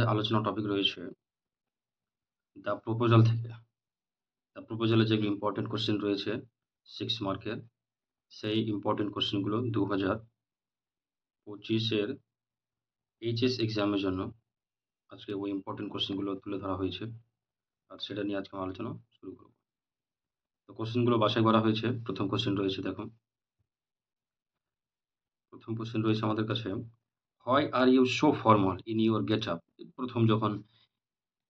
আলোচনা টপিক রয়েছে the proposal থেকে। দ্য প্রপোজালে যেগুলো ইম্পর্টেন্ট কোশ্চেন রয়েছে 6 মার্কের, সেই ইম্পর্টেন্ট কোশ্চেনগুলো 2025 এর এইচএস এক্সামের জন্য আজকে ওই ইম্পর্টেন্ট কোশ্চেনগুলো তুলে ধরা হয়েছে। আর সেটা নিয়ে আজকে আমরা আলোচনা শুরু করব। তো কোশ্চেনগুলো বাছাই করা হয়েছে। প্রথম কোশ্চেন রয়েছে দেখো। প্রথম কোশ্চেন রয়েছে আমাদের কাছে, why are you so formal in your get up? প্রথম যখন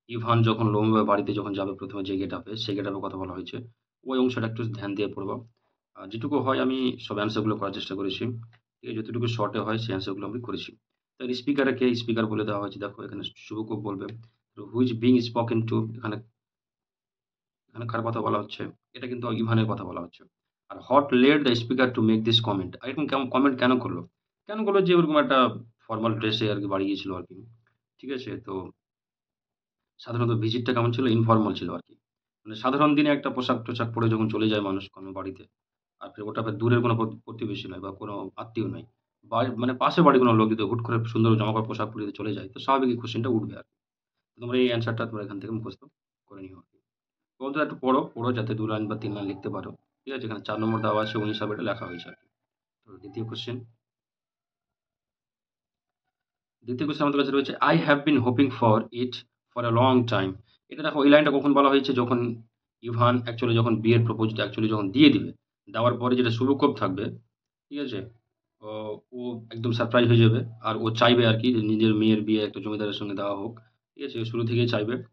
ইভান যখন লম্বা বাড়িতে যখন যাবে প্রথমে যে গেট আপে, সেই গেট আপের কথা বলা হয়েছে। ওই অংশটা একটু ধ্যান দিয়ে পড়বা। আর যেটুকু হয় আমি সব অ্যান্সারগুলো করার চেষ্টা করেছি। ঠিক আছে, যতটুকু শর্টে হয় সেই অ্যান্সারগুলো আমি করেছি। তার স্পিকারে কে স্পিকার বলে দেওয়া হয়েছে দেখো, এখানে শুভকুব বলবে হুইচ বিং স্পোকেন টু, এখানে এখানে কার কথা বলা হচ্ছে? এটা কিন্তু ইভানের কথা বলা হচ্ছে। আর what led the speaker to make this comment, এরকম কমেন্ট কেন করলো? কেন করলো যে ওরকম একটা ফর্মাল ড্রেসে আর কি বাড়ি গিয়েছিল আর কি। ঠিক আছে, তো সাধারণত ভিজিটটা কেমন ছিল? ইনফর্মাল ছিল আরকি। মানে সাধারণ দিনে একটা পোশাক-টোশাক পরে যখন চলে যায় মানুষ কোনো বাড়িতে, আর ফের ওটা ফের দূরের কোনো প্রতিবেশী নয় বা কোনো আত্মীয় নয়। মানে পাশের বাড়ির কোনো লোক যদি হুট করে সুন্দর জামাকাপড় পোশাক পরে যদি চলে যায়, তো স্বাভাবিকই কোয়েশ্চেনটা উঠবে আরকি। তোমরা এই অ্যান্সারটা তোমরা এখান থেকে মুখস্থ করে নিও আরকি। বন্ধুরা একটু পড়ো যাতে ২ লাইন বা ৩ লাইন লিখতে পারো। ঠিক আছে? এখানে ৪ নম্বর দেওয়া আছে, ওই হিসাবে এটা লেখা হয়েছে আরকি। তো দ্বিতীয় কোয়েশ্চেন আমাদের কাছে রয়েছে, "I have been hoping for it for a long time." এটা দেখো এই লাইনটা কখন বলা হয়েছে? যখন ইভান অ্যাকচুয়ালি যখন বিয়ের প্রপোজটা অ্যাকচুয়ালি যখন দিয়ে দিবে। দেওয়ার পরে যেটা শুভক্ষোভ থাকবে, ঠিক আছে? ও ও একদম সারপ্রাইজ হয়ে যাবে। আর ও চাইবে আরকি যে নিজের মেয়ের বিয়ে একটা জমিদারের সঙ্গে দেওয়া হোক। ঠিক আছে? ও শুরু থেকেই চাইবে।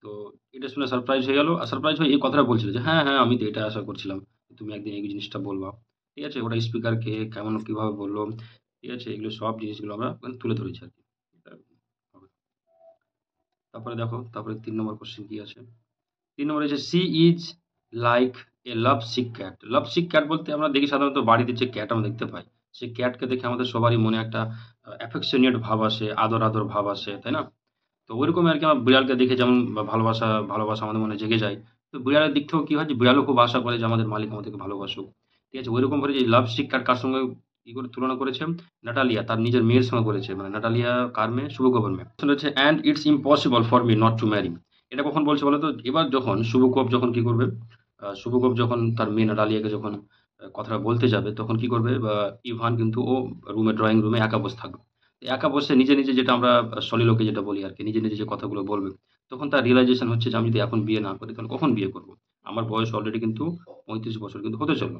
তো এটা শুনে সারপ্রাইজ হয়ে গেল। আর সারপ্রাইজ হয়ে এই কথাটা বলছিল যে, "হ্যাঁ, হ্যাঁ, আমি তো এটা আশা করছিলাম। তুমি একদিন এই জিনিসটা বলবা।" ঠিক আছে? ওটা স্পিকার কে, কেমন কিভাবে বলল, ঠিক আছে? এগুলো সব জিনিসগুলো আমরা ওখানে তুলে ধরেছি আরকি। এটা হবে। তারপরে দেখো, তারপরে ৩ নম্বর কোয়েশ্চেন কি আছে? ৩ নম্বরে হচ্ছে, "she is like a love sick cat." Love sick cat বলতে আমরা দেখি সাধারণত বাড়িতে যে ক্যাট আমরা দেখতে পাই, সেই ক্যাটকে দেখে আমাদের সবারই মনে একটা অ্যাফেকশনেট ভাব আসে, আদর, আদর ভাব আসে, তাই না? তো ঐরকমই আরকি আমার বিড়ালকে দেখে যেমন ভালোবাসা ভালোবাসা আমাদের মনে জেগে যায়। তো বিড়ালের দিক থেকেও কি হয় যে বিড়ালও খুব আশা করে যে আমাদের মালিক আমাদেরকে ভালোবাসুক। ঠিক আছে? ঐরকম করে যে লাভ সিক ক্যাট কার সঙ্গে করে তুলনা করেছে? নাটালিয়া তার নিজের মেয়ের সঙ্গে করেছে। মানে নাটালিয়া কার মেয়ে? শুভকোবের মেয়ে। হচ্ছে, "and it's impossible for me not to marry." এটা কখন বলছে বলো তো? এবার যখন শুভকোব যখন কি করবে? শুভকোব যখন তার মেয়ে নাটালিয়াকে যখন কথাটা বলতে যাবে, তখন কি করবে? ইভান কিন্তু ও ড্রয়িং রুমে একা বসে থাকবে। একা বসে নিজে, নিজে যেটা আমরা সলিলোকে যেটা বলি আরকি, নিজে, নিজে যে কথাগুলো বলবে, তখন তার রিয়ালাইজেশন হচ্ছে যে আমি যদি এখন বিয়ে না করি তাহলে কখন বিয়ে করব? আমার বয়স অলরেডি কিন্তু ৩৫ বছর কিন্তু হতে চলল।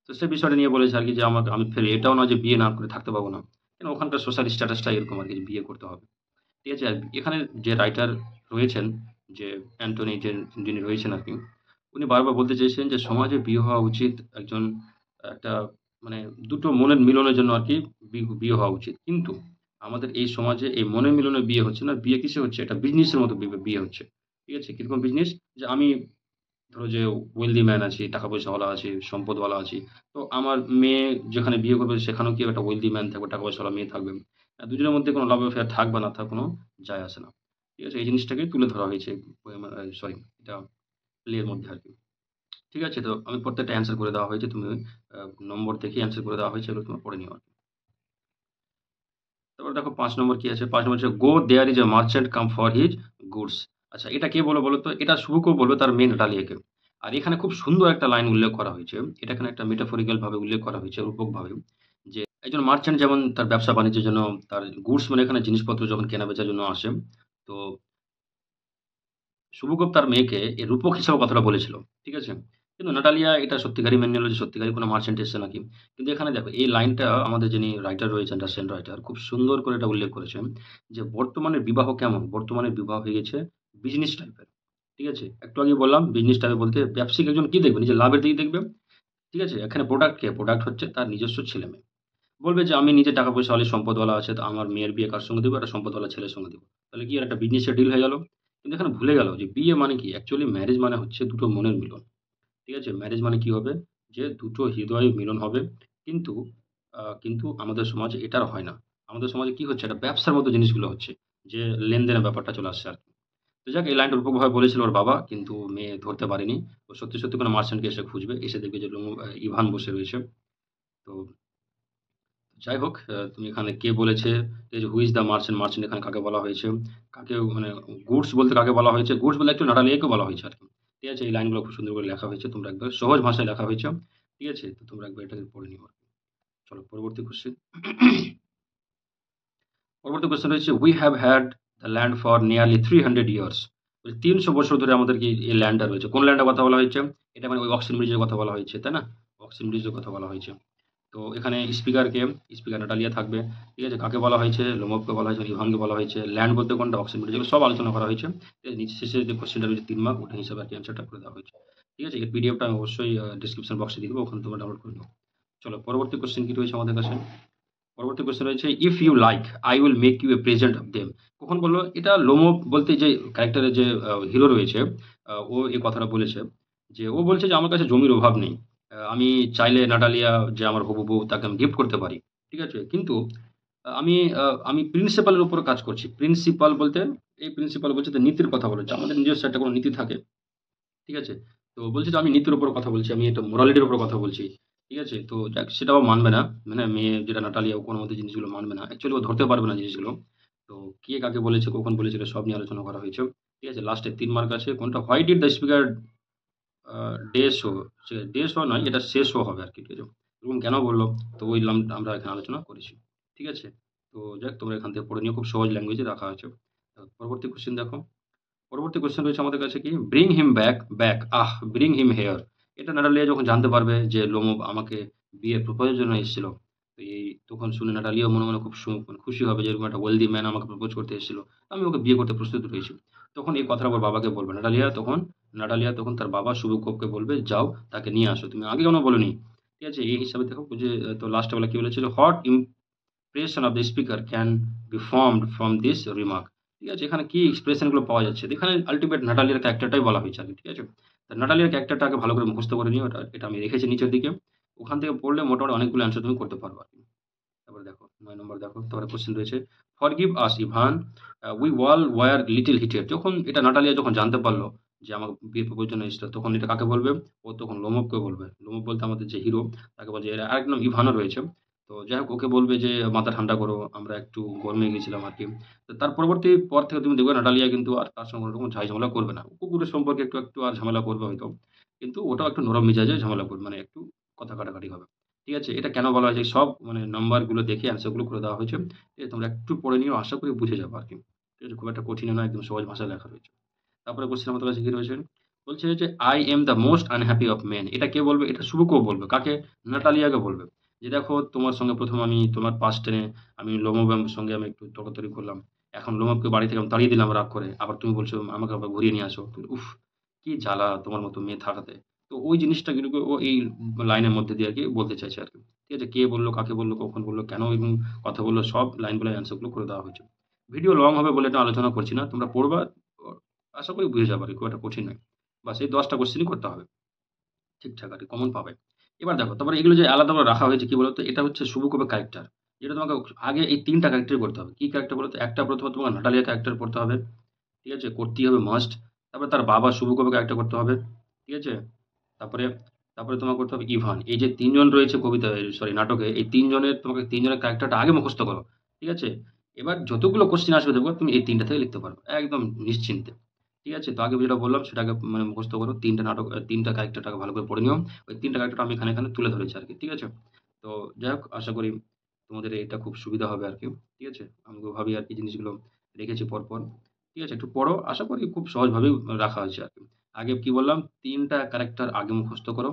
তো সে বিষয়টা নিয়ে বলেছে আরকি যে আমি ফের এটাও না যে বিয়ে না করে থাকতে পারব না। কেন ওখানকার সোশ্যাল স্ট্যাটাসটা এরকম আরকি যে বিয়ে করতে হবে। ঠিক আছে? আর এখানে যে রাইটার রয়েছেন, যে অ্যান্টনি যিনি রয়েছেন আরকি, উনি বারবার বলতে চেয়েছেন যে সমাজে বিয়ে হওয়া উচিত একজন একটা মানে দুটো মনের মিলনের জন্য আরকি বিয়ে হওয়া উচিত। কিন্তু আমাদের এই সমাজে এই মনের মিলনে বিয়ে হচ্ছে না। বিয়ে কিসে হচ্ছে? একটা বিজনেসের মতো বিয়ে হচ্ছে। ঠিক আছে? কিরকম বিজনেস? যে আমি ধরো যে ওয়েলথি ম্যান আছি, টাকা পয়সাওয়ালা আছি, সম্পদওয়ালা আছি। তো আমার মেয়ে যেখানে বিয়ে করবে সেখানেও কি একটা ওয়েলথি ম্যান থাকবে, টাকা পয়সাওয়ালা মেয়ে থাকবে। দুজনের মধ্যে কোনো লাভ অ্যাফেয়ার থাক বা না থাক কোনো যায় আসে না। ঠিক আছে? এই জিনিসটাকে তুলে ধরা হয়েছে পোয়েম সরি এটা প্লে এর মধ্যে আরকি। ঠিক আছে? তো আমি প্রত্যেকটা অ্যান্সার করে দেওয়া হয়েছে। তুমি আ নম্বর দেখে অ্যান্সার করে দেওয়া হয়েছে। এগুলো তোমরা পড়ে নিও আরকি। তারপরে দেখো ৫ নম্বর কি আছে? ৫ নম্বর হচ্ছে, "go there is a merchant come for his goods." আচ্ছা, এটা কে বলল বলো তো? এটা শুভকেও বলবে তার মেয়ে নাটালিয়াকে। আর এখানে খুব সুন্দর একটা লাইন উল্লেখ করা হয়েছে। এটা এখানে একটা মেটাফরিক্যাল ভাবে উল্লেখ করা হয়েছে, রূপকভাবে। যে একজন মার্চেন্ট যেমন তার ব্যবসা-বাণিজ্যের জন্য তার গুডস মানে এখানে জিনিসপত্র যখন কেনা-বেচার জন্য আসে, তো শুভকব তার মেয়েকে রূপক হিসাবে কথাটা বলেছিল। ঠিক আছে? কিন্তু নাটালিয়া এটা সত্যিকারই মেনে নিল যে সত্যিকারের কোনো মার্চেন্ট এসছে নাকি। কিন্তু এখানে দেখো এই লাইনটা আমাদের যিনি রাইটার রয়েছেন, রাশিয়ান রাইটার খুব সুন্দর করে এটা উল্লেখ করেছেন যে বর্তমানের বিবাহ কেমন? বর্তমানের বিবাহ হয়ে গেছে বিজনেস টাইপের। ঠিক আছে? একটু আগেই বললাম বিজনেস টাইপের বলতে ব্যবসায়িক একজন কি দেখবে? নিজের লাভের দিকে দেখবে। ঠিক আছে? এখানে প্রোডাক্ট কে? প্রোডাক্ট হচ্ছে তার নিজস্ব ছেলে-মেয়ে। বলবে যে আমি নিজে টাকা পয়সাওয়ালি সম্পদওয়ালা আছে, তো আমার মেয়ের বিয়ে কার সঙ্গে দিব? একটা সম্পদওয়ালা ছেলের সঙ্গে দিব। তাহলে কি আর একটা বিজনেসের ডিল হয়ে গেল? কিন্তু এখানে ভুলে গেল যে বিয়ে মানে কি? অ্যাকচুয়ালি ম্যারেজ মানে হচ্ছে দুটো মনের মিলন। ঠিক আছে? ম্যারেজ মানে কি হবে? যে দুটো হৃদয়ের মিলন হবে। কিন্তু কিন্তু আমাদের সমাজে এটা আর হয় না। আমাদের সমাজে কি হচ্ছে? একটা ব্যবসার মতো জিনিসগুলো হচ্ছে। যে লেনদেনের ব্যাপারটা চলে আসছে আরকি। তো যাক, এই লাইনটা রূপকভাবে বলেছিল ওর বাবা, কিন্তু মেয়ে ধরতে পারেনি। ও সত্যি, সত্যি কোনো মার্চেন্টকে এসে খুঁজবে। এসে দেখবে যে ইভান বসে রয়েছে। তো যাই হোক, তুমি এখানে কে বলেছে, এই যে who is the merchant, merchant এখানে কাকে বলা হয়েছে, কাকে মানে গুডস বলতে কাকে বলা হয়েছে, গুডস বলতে একটু নাটালিয়াকে বলা হয়েছে আর কি। ঠিক আছে, এই লাইনগুলো খুব সুন্দর করে লেখা হয়েছে, তোমরা একবার সহজ ভাষায় লেখা হয়েছে। ঠিক আছে, তো তোমরা একবার এটাকে পড়ে নিও আর কি। চলো পরবর্তী কোশ্চেন। পরবর্তী কোশ্চেন রয়েছে, we have had the land for nearly 300 years. 300 বছর ধরে আমাদের কি এই ল্যান্ডটা রয়েছে। কোন ল্যান্ডের কথা বলা হয়েছে? এটা মানে ওই অক্সিজেন ব্রিজের কথা বলা হয়েছে, তাই না? অক্সিজেন ব্রিজের কথা বলা হয়েছে। তো এখানে স্পিকারকে, স্পিকার নাটালিয়া থাকবে। ঠিক আছে, কাকে বলা হয়েছে? লোমবকে বলা হয়েছে, ইভানকে বলা হয়েছে। ল্যান্ড বলতে কোনটা? অক্সিজেন ব্রিজ, এগুলো সব আলোচনা করা হয়েছে। ঠিক আছে, নিচে শেষে যে কোশ্চেনটা রয়েছে 3 মার্ক, ওটা হিসাবে আর কি অ্যান্সারটা করে দেওয়া হয়েছে। ঠিক আছে, এর পিডিএফটা আমি অবশ্যই ডিসক্রিপশন বক্সে দিয়ে দেবো, ওখানে তোমরা ডাউনলোড করে নাও। চলো পরবর্তী কোশ্চেন কি রয়েছে আমাদের কাছে। পরবর্তী কোশ্চেন রয়েছে, if you like I will make you a present of them. কখন বললো এটা? লোমো বলতে যে ক্যারেক্টারের যে হিরো রয়েছে, ও এই কথাটা বলেছে, যে ও বলছে যে আমার কাছে জমির অভাব নেই, আমি চাইলে নাটালিয়া যে আমার হবু বউ তাকে আমি গিফট করতে পারি। ঠিক আছে, কিন্তু আমি প্রিন্সিপালের উপর কাজ করছি। প্রিন্সিপাল বলতে, এই প্রিন্সিপাল বলছে যে নীতির কথা বলেছে, আমাদের নিজস্ব একটা কোনো নীতি থাকে। ঠিক আছে? তো বলছে যে আমি নীতির উপর কথা বলছি, আমি একটা মোরালিটির উপর কথা বলছি। ঠিক আছে? তো যাক, সেটাও মানবে না। মানে মেয়ে যেটা নাটালিয়া, ও কোনোমতে জিনিসগুলো মানবে না। অ্যাকচুয়ালি ও ধরতে পারবে না জিনিসগুলো। তো কে কাকে বলেছে, কখন বলেছে, এটা সব নিয়ে আলোচনা করা হয়েছে। ঠিক আছে? লাস্টে ৩ মার্ক আছে। কোনটা? Why did the speaker day show, say day show নয়, এটা শেষ শো হবে আরকি। ঠিক আছে? এরকম কেন বলল? তো ওই আমরা এখানে আলোচনা করেছি। ঠিক আছে? তো যাক, তোমরা এখান থেকে পড়ে নিও, খুব সহজ ল্যাঙ্গুয়েজে রাখা আছে। পরবর্তী কোয়েশ্চেন দেখো। পরবর্তী কোয়েশ্চেন রয়েছে আমাদের কাছে কি, bring him back back ah bring him here. এটা নাটালিয়া যখন জানতে পারবে যে লোমব আমাকে বিয়ে প্রপোজের জন্য এসেছিল, তো এই তখন শুনে নাটালিয়া মনে মনে খুব মানে খুশি হবে যে এরকম একটা ওয়েলদি ম্যান আমাকে প্রপোজ করতে এসেছিল, আমি ওকে বিয়ে করতে প্রস্তুত রয়েছি। তখন এই কথাটা ওর বাবাকে বলবে নাটালিয়া তখন তার বাবা শুভকোপকে বলবে, যাও তাকে নিয়ে আসো, তুমি আগে কেন বলোনি? ঠিক আছে, এই হিসাবে দেখো যে তো লাস্টে বেলা কি বলেছিল, hot impression of the speaker can be formed from this remark। ঠিক আছে, এখানে কি এক্সপ্রেশন গুলো পাওয়া যাচ্ছে, এখানে আলটিমেট নাটালিয়ার ক্যারেক্টারটাই বলা হয়েছে আর কি। ঠিক আছে, তা নাটালিয়ার ক্যারেক্টারটা আগে ভালো করে মুখস্থ করে নিও, এটা আমি রেখেছি নিচের দিকে। ওখান থেকে পড়লে মোটামুটি অনেকগুলো অ্যান্সার তুমি করতে পারবে আর কি। তারপরে দেখো ৯ নম্বর দেখো, তারপরে কোশ্চেন রয়েছে, forgive us Ivan, we all were little heated. যখন এটা নাটালিয়া যখন জানতে পারলো যে আমার বিয়ের প্রপোজাল এসেছিল, তখন এটা কাকে বলবে? ও তখন লোমবকে বলবে। লোমব বলতে আমাদের যে হিরো, তাকে বলছে, এর আরেক নাম ইভানও রয়েছে। তো যাই হোক, ওকে বলবে যে মাথা ঠান্ডা করো, আমরা একটু গরমে গেছিলাম আর কি। তো তার পরবর্তী পর থেকে তুমি দেখবে নাটালিয়া কিন্তু আর তার সঙ্গে কোনো রকম ঝাই ঝামেলা করবে না। কুকুরের সম্পর্কে একটু একটু আর ঝামেলা করবে হয়তো, কিন্তু ওটাও একটু নরম মেজাজে ঝামেলা করবে, মানে একটু কথা কাটাকাটি হবে। ঠিক আছে, এটা কেন বলা হয়েছে, সব মানে নাম্বারগুলো দেখে অ্যান্সারগুলো করে দেওয়া হয়েছে। ঠিক আছে, তোমরা একটু পড়ে নিও, আশা করি বুঝে যাবে আর কি। ঠিক আছে, খুব একটা কঠিন নয়, একদম সহজ ভাষায় লেখা রয়েছে। তারপরে কোশ্চেন আমাদের কাছে কি রয়েছে, বলছে যে I am the most unhappy of men. এটা কে বলবে? এটা শুভকেও বলবে। কাকে? নাটালিয়াকে বলবে। যে দেখো, তোমার সঙ্গে প্রথম আমি তোমার পাশ টেনে আমি লোমবের সঙ্গে আমি একটু তর্কাতর্কি করলাম, এখন লোমবকে বাড়ি থেকে আমি তাড়িয়ে দিলাম রাগ করে, আবার তুমি বলছো আমাকে আবার ঘুরিয়ে নিয়ে আসো। উফ, কি জ্বালা তোমার মতো মেয়ে থাকাতে। তো ওই জিনিসটা কিন্তু ও এই লাইনের মধ্যে দিয়ে আর কি বলতে চাইছে আর কি। ঠিক আছে, কে বললো, কাকে বললো, কখন বললো, কেন এরকম কথা বললো, সব লাইনগুলো অ্যান্সারগুলো করে দেওয়া হয়েছে। ভিডিও লং হবে বলে এটা আলোচনা করছি না, তোমরা পড়বা, আশা করি বুঝে যাবে আর কি, খুব একটা কঠিন নয়। বাস এই 10টা কোশ্চেনই করতে হবে, ঠিকঠাক আর কি, কমন পাবে। এবার দেখো, তারপরে এগুলো যে আলাদা করে রাখা হয়েছে কি বলতো, এটা হচ্ছে শুভকোপের ক্যারেক্টার, যেটা তোমাকে আগে এই 3টা ক্যারেক্টারই করতে হবে। কি ক্যারেক্টার বলতো? একটা প্রথমে তোমাকে নাটালিয়া ক্যারেক্টার করতে হবে। ঠিক আছে, করতেই হবে মাস্ট। তারপরে তার বাবা শুভকোপকে ক্যারেক্টার করতে হবে। ঠিক আছে, তারপরে তারপরে তোমার করতে হবে ইভান। এই যে ৩ জন রয়েছে কবিতায়, সরি নাটকে, এই ৩ জনের, তোমাকে ৩ জনের ক্যারেক্টারটা আগে মুখস্থ করো। ঠিক আছে? এবার যতগুলো কোশ্চেন আসবে দেখবা তুমি এই ৩টা থেকে লিখতে পারবে একদম নিশ্চিন্তে। ঠিক আছে? তো আগে যেটা বললাম সেটাকে মানে মুখস্থ করো। ৩টা নাটক, ৩টা ক্যারেক্টারটাকে ভালো করে পড়ে নিও। ওই ৩টা ক্যারেক্টার আমি এখানে তুলে ধরেছি আরকি। ঠিক আছে? তো যাই হোক, আশা করি তোমাদের এটা খুব সুবিধা হবে আরকি। ঠিক আছে? আমি ওভাবেই আরকি জিনিসগুলো রেখেছি পরপর। ঠিক আছে? একটু পড়ো। আশা করি খুব সহজভাবেই রাখা হয়েছে আরকি। আগে কি বললাম? ৩টা ক্যারেক্টার আগে মুখস্থ করো।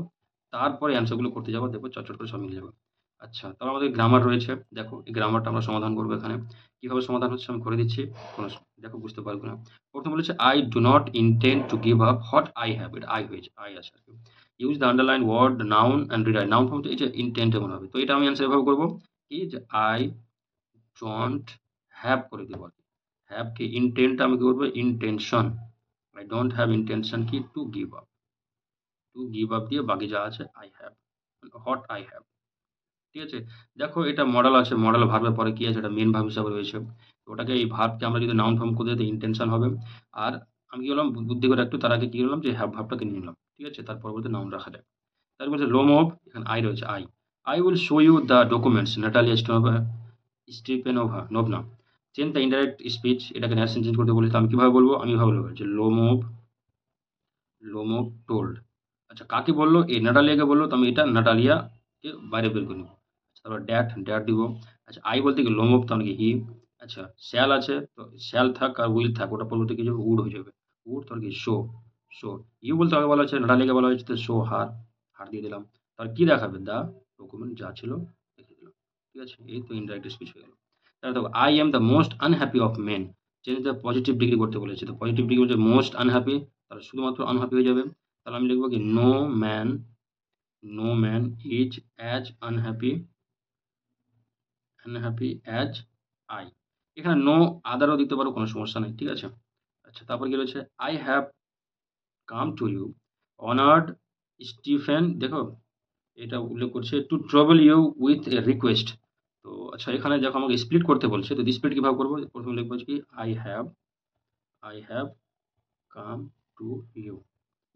তারপরে অ্যান্সার গুলো করতে যাবা, দেখবে চটচট করে সব মিলে যাবে। আচ্ছা, তাহলে আমাদের গ্রামার রয়েছে। দেখো, এই গ্রামারটা আমরা সমাধান করব এখানে। কিভাবে সমাধান হচ্ছে আমি করে দিচ্ছি। কোনো দেখো বুঝতে পারবে না। ১ম বলেছে, I do not intend to give up what I have। এটা I হয়েছে, I আছে আরকি। Use the underline word noun and rewrite। Noun ফর্মটা এই যে intent এমন হবে। তো এটা আমি অ্যান্সার এভাবে করব কি, যে I don't have করে দেব আরকি। have কি intent টা আমি কি করব, intention। I don't have intention কি to give up। to give up দিয়ে বাকি যা আছে I have, what I have। ঠিক আছে? দেখো, এটা মডেল আছে, মডেল ভার্বের পরে কি আছে, এটা মেইন ভার্ব হিসাবে রয়েছে। তো ওটাকে, এই ভার্বকে আমরা যদি নাউন ফর্ম করে দিই ইনটেনশন হবে। আর আমি কি করলাম, বুদ্ধি করে একটু তার আগে কি করলাম, যে হ্যাভ ভার্বটাকে নিয়ে নিলাম। ঠিক আছে? তার পরবর্তী নাউন রাখা যায়। তারপর বলছে লোমোভ, এখানে আই রয়েছে, I. I will show you the documents. Natalia Stepanova Novna. Change the indirect speech, এটাকে ন্যারেশন চেঞ্জ করতে বলেছে। আমি কিভাবে বলবো? আমি ভাবে বলবো যে লোমোভ টোল্ড। আচ্ছা, কাকে বললো? এই নাটালিয়াকে বললো, তো আমি এটা নাটালিয়াকে বাইরে বের করে নেবো। তারপর ড্যাট দিব। আচ্ছা, আই বলতে কি লোমোভ, তো নাকি হি। আচ্ছা, শ্যাল আছে, তো শ্যাল থাক আর উইল থাক, ওটা পরবর্তী কি যাবে? উড হয়ে যাবে। উড, তো কি শো। ইউ বলতে আগে বলা হচ্ছে, নাটালিয়াকে বলা হয়েছে তো শো হার দিয়ে দিলাম। তার কি দেখাবে? দা ডকুমেন্ট, যা ছিল দেখে দিলাম। ঠিক আছে, এই তো ইনডাইরেক্ট স্পিচ হয়ে গেল। তাহলে দেখো, I am the most unhappy of men, change the positive degree করতে বলেছে। তো পজিটিভ ডিগ্রি হচ্ছে মোস্ট আনহ্যাপি, তাহলে শুধুমাত্র আনহ্যাপি হয়ে যাবে। তাহলে আমি লিখবো কি no man is as unhappy as I. এখানে নো আদারও দিতে পারো, কোনো সমস্যা নেই। ঠিক আছে। আচ্ছা, তারপর কি রয়েছে? I have come to you honoured Stephen, দেখো এটা উল্লেখ করছে, to travel you with a request. তো আচ্ছা, এখানে দেখো আমাকে স্প্লিট করতে বলছে, তো স্প্লিট কিভাবে করবো? প্রথমে লিখবো কি I have come to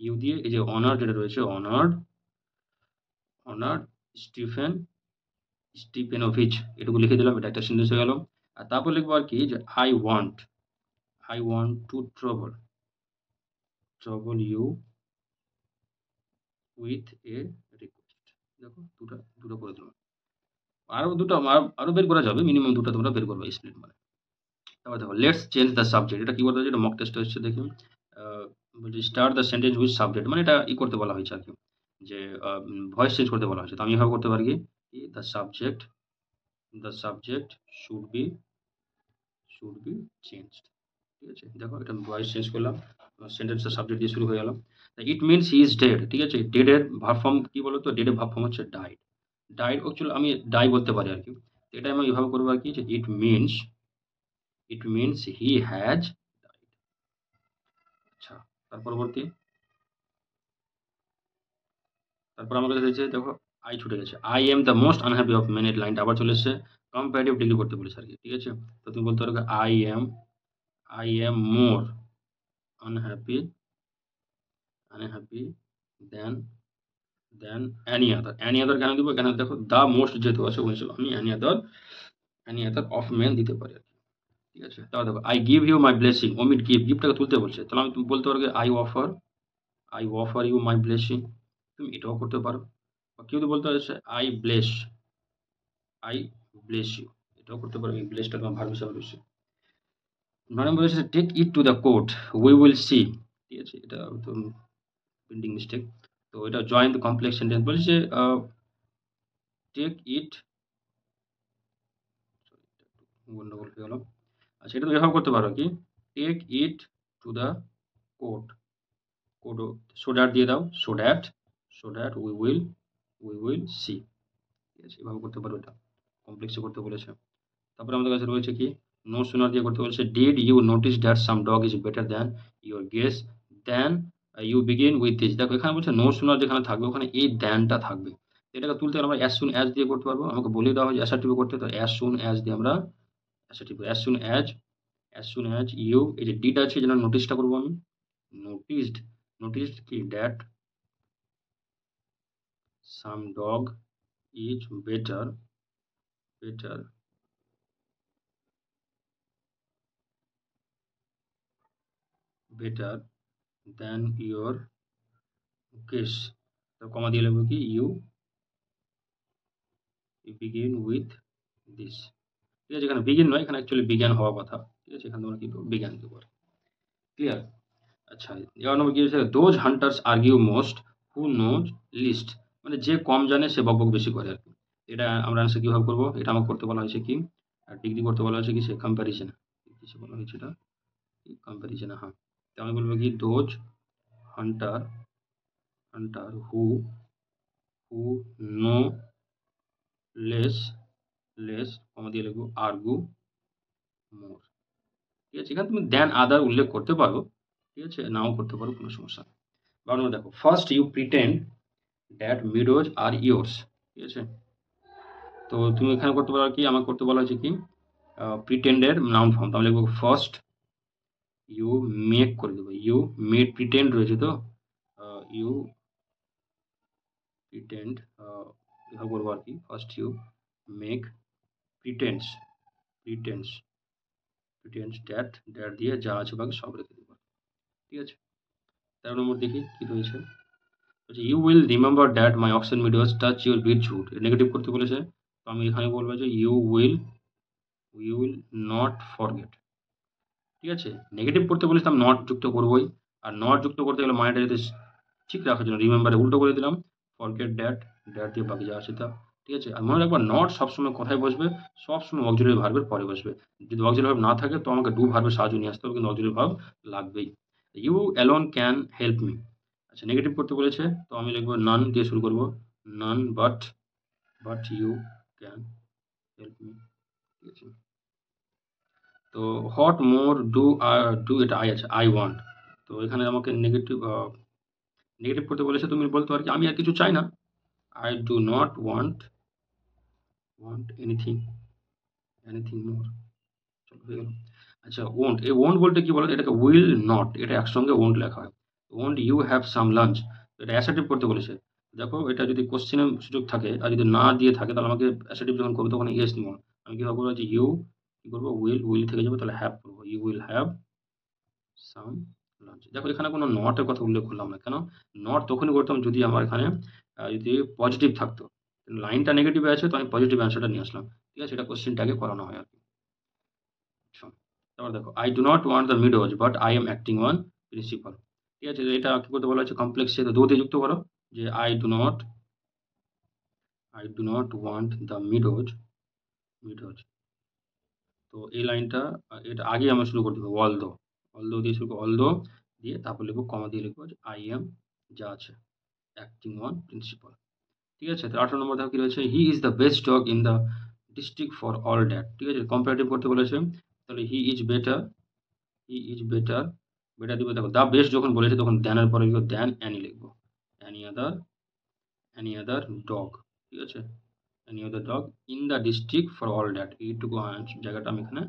you দিয়ে এই যে অনার্ড যেটা রয়েছে, অনার্ড স্টিফেন স্টিফেনোভিচ, এটুকু লিখে দিলাম, এটা একটা সেন্টেন্স হয়ে গেল। আর তারপর লিখবো আর কি, যে I want to travel you with a request. দেখো, দুটো করে দিলাম। আরো বের করা যাবে, মিনিমাম দুটো তোমরা বের করবে স্প্লিট মানে। তারপর দেখো, লেটস চেঞ্জ দ্য সাবজেক্ট, এটা কি করতে হচ্ছে? এটা মক টেস্ট হচ্ছে, দেখি। বলছি start the sentence with subject, মানে এটা করতে বলা হয়েছে আর কি, যে ভয়েস চেঞ্জ করতে বলা হয়েছে। তো আমি এভাবে করতে পারি কি, the subject should be changed. ঠিক আছে, দেখো এটা ভয়েস চেঞ্জ করলাম, সেন্টেন্সের সাবজেক্ট দিয়ে শুরু হয়ে গেল। ইট মিনস হি ইজ ডেড। ঠিক আছে, ডেডের ভার্ব ফর্ম কি বলো তো? ডেডের ভার্ব ফর্ম হচ্ছে ডাইড অ্যাকচুয়ালি আমি ডাই বলতে পারি আর কি। তো এটা আমি এভাবে করবো আর কি, যে it means he has died. আচ্ছা, তারপর আমার কাছে হয়েছে, দেখো আই ছুটে গেছে, I am the most unhappy of men, লাইনটা আবার চলে এসেছে। কম্পারেটিভ ডিগ্রি করতে বলেছে আর কি। ঠিক আছে, তো তুমি বলতে পারো I am more unhappy than any other কেন দিব? এখানে দেখো দা মোস্ট যেহেতু আছে, আমি অ্যানি আদার অফ মেন দিতে পারি আর কি। ঠিক আছে, তাহলে দেখো, I give you my blessing, omit গিফটটাকে তুলতে বলছে, তাহলে আমি তুমি বলতে পারো I offer you my blessing, তুমি এটাও করতে পারো। বা কেউ যদি বলতে পারছে আই ব্লেস ইউ, এটাও করতে পারো। এই ব্লেসটা তোমার ভার্ব হিসাবে রয়েছে। 9 নম্বর হচ্ছে take it to the court, we will see. ঠিক আছে, এটা তো প্রিন্টিং মিস্টেক। তো এটা জয়েন দ্য কমপ্লেক্স সেন্টেন্স বলছে, টেক ইট, গন্ডগোল হয়ে গেল। আচ্ছা, এটা তো এভাবে করতে পারো কি, take it to the court, so that দিয়ে দাও, so that we will see. ঠিক আছে, এভাবে করতে পারো, এটা কমপ্লেক্সে করতে বলেছে। তারপরে আমাদের কাছে রয়েছে কি, নো সুনার দিয়ে করতে বলছে, did you notice that some dog is better than your guess then you begin with this. দেখো, এখানে বলছে নো সুনার যেখানে থাকবে ওখানে এই দ্যানটা থাকবে। এটাকে তুলতে গেলে আমরা অ্যাজ সুন অ্যাজ দিয়ে করতে পারবো। আমাকে বলে দেওয়া হয় অ্যাসার্টিভ করতে, তো অ্যাজ সুন অ্যাজ দিয়ে আমরা assertive, as soon as you, এই যে ডিড আছে যেন নোটিসটা করবো আমি, নোটিসড কি, that some dog is better then your guess. তো কমা দিয়ে লিখবো কি, ইউ বিগিন উইথ দিস। ঠিক আছে, এখানে বিগিন নয়, এখানে অ্যাকচুয়ালি বিজ্ঞান হওয়ার কথা। ঠিক আছে, এখানে তোমরা কিন্তু বিজ্ঞান দিতে পারো। ক্লিয়ার? আচ্ছা, এবার নম্বর কি হচ্ছে, those hunters argue most who knows least, মানে যে কম জানে সে বকবক বেশি করে আর কি। এটা আমরা আনসার কিভাবে করবো? এটা আমাকে করতে বলা হয়েছে কি, আর ডিগ্রি করতে বলা হয়েছে কি, সে কম্প্যারিজনে, কিছু বলা হয়েছে এটা কম্প্যারিজনে। হ্যাঁ, তো আমি বলবো কি, those hunter who know less comma দিয়ে লিখবো আর্গু মোর। ঠিক আছে, এখানে তুমি দেন আদার উল্লেখ করতে পারো, ঠিক আছে, নাও করতে পারো, কোনো সমস্যা নেই। বারো দেখো, first you pretend that meadows are yours. ঠিক আছে, তো তুমি এখানে করতে পারো কি, আমাকে করতে বলা হয়েছে কি, প্রিটেন্ডের নাউন ফর্ম, তাহলে লিখবো ফার্স্ট ইউ মেক করে দেবো, ইউ মেড প্রিটেন্ড রয়েছে, তো ইউ প্রিটেন্ড এভাবে করবো আর কি। First you make pretence pretence pretence that that দিয়ে যা আছে বাকি সব রেখে দেবো। ঠিক আছে, 13 নম্বর দেখি কি রয়েছে। বলছে you will remember that my oxygen videos touch your beat ঝুট, নেগেটিভ করতে বলেছে। তো আমি এখানে বলবো যে ইউ উইল নট ফরগেট। ঠিক আছে, নেগেটিভ করতে বলেছে আমি নট যুক্ত করবোই। আর নট যুক্ত করতে গেলে মাইন্ডটা যদি ঠিক রাখার জন্য রিমেম্বারে উল্টো করে দিলাম, ফরগেট ড্যাট ড্যাট দিয়ে বাকি যা আছে তা। ঠিক আছে, আর মনে রাখবা নট সবসময় কোথায় বসবে, সবসময় অক্সিলারি ভার্বের পরে বসবে। যদি অক্সিলারি ভার্ব না থাকে তো আমাকে ডু ভার্বের সাহায্য নিয়ে আসতে হবে, কিন্তু অক্সিলারি ভার্ব লাগবেই। You alone can help me. আচ্ছা, নেগেটিভ করতে বলেছে তো আমি লিখবো নান দিয়ে শুরু করবো, none but you can help me. ঠিক আছে, তো হোয়াট মোর ডু এটা আই আছে, আই ওয়ান্ট। তো এখানে আমাকে নেগেটিভ করতে বলেছে, তুমি বলতে পারো কি আমি আর কিছু চাই না, I do not want anything মোর। চলো হয়ে গেল। আচ্ছা, ওন্ট, এই ওন্ট বলতে কি বলো, এটাকে উইল নট, এটা একসঙ্গে ওন্ট লেখা হয়। Won't you have some lunch, এটা অ্যাসার্টিভ করতে বলেছে। দেখো এটা যদি কোশ্চেনের সুযোগ থাকে আর যদি না দিয়ে থাকে তাহলে আমাকে অ্যাসার্টিভ যখন করবো তখন ইয়েস নিব। আমি কীভাবে করবো যে ইউ কি করবো, উইল থেকে যাবো, তাহলে হ্যাভ করবো, you will have some lunch. দেখো এখানে কোনো নটের কথা উল্লেখ করলাম না কেন, নট তখনই করতাম যদি আমার এখানে যদি পজিটিভ থাকতো। লাইনটা নেগেটিভে আছে তো আমি পজিটিভ অ্যান্সারটা নিয়ে আসলাম। ঠিক আছে, এটা কোশ্চেনটাকে করানো হয় আর কি। আচ্ছা, তারপর দেখো I do not want the meadows but I am acting on principal. ঠিক আছে, এটা কি করতে বলা হচ্ছে, কমপ্লেক্স সে দোতে যুক্ত করো, যে I do not want the meadows. তো এই লাইনটা এটা আগে আমরা শুরু করে দেবো, অলদো দিয়ে শুরু করবো, অলদো দিয়ে তারপর লিখবো কমা দিয়ে লিখবো আই এম যা আছে অ্যাক্টিং অন প্রিন্সিপাল। ঠিক আছে, তো 18 নম্বর দেখো কি রয়েছে, he is the best dog in the district for all that. ঠিক আছে, কম্পারেটিভ করতে বলেছে, তাহলে হি ইজ বেটার বেটার দিবে। দেখো দ্য বেস্ট যখন বলেছে তখন দ্যানের পরে লিখবো দ্যান অ্যানি লিখবো, অ্যানি আদার ডগ। ঠিক আছে, any other dog in the district for all that, এইটুকু জায়গাটা আমি এখানে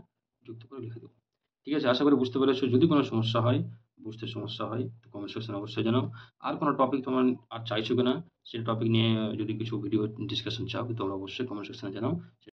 যুক্ত করে লিখে দেবো। ঠিক আছে, আশা করি বুঝতে পেরেছো। যদি কোনো সমস্যা হয়, বুঝতে সমস্যা হয় তো কমেন্ট সেকশনে অবশ্যই জানাও। আর কোনো টপিক তোমার আর চাইছো কিনা, সেই টপিক নিয়ে যদি কিছু ভিডিও ডিসকাশন চাও তোমরা অবশ্যই কমেন্ট সেকশনে জানাও।